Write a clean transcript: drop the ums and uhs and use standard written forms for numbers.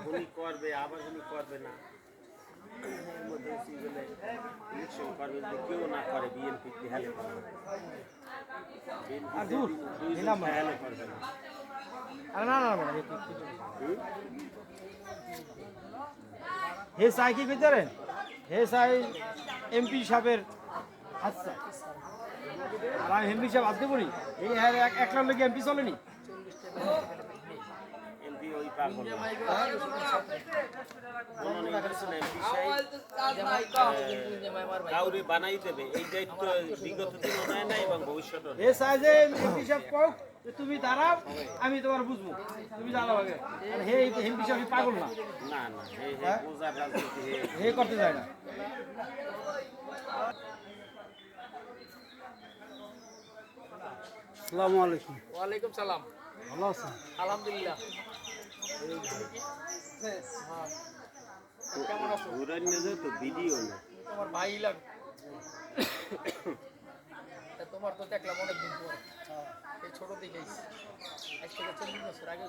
উনি করবে আবার উনি করবে না ইলেকশন করবে যদি কেউ না করে বিএনপি হেলে করবে হেলে করবে না হে চাই কি ভিতরেন হে চাই এমপি সাহেবের আচ্ছা আর আমি এমপি সাহেব আসতে পারি এই একলা লোক এমপি চলেনি এমপি ওই পাগল কাউরে বানাই দেবে এই দায়িত্ব বিগত দিনও নেয় না এবং ভবিষ্যৎও এ চাই যে এমপি সাহেব কক তুমি দাঁড়াও আমি তোমার বুঝবো তুমি দাঁড়াও আগে আর হে এমপি সাহেব পাগল না না না হে বোঝার রাজনীতি হে করতে যায় না আসসালামু আলাইকুম ওয়ালাইকুম সালাম ভালো আছেন আলহামদুলিল্লাহ কেমন আছো ঘুরান নিয়ে তো ভিডিও না তোমার ভাই লাগ তোমার তো দেখলাম অনেকদিন পর এই ছোট দিকে আজ থেকে 40 বছর আগে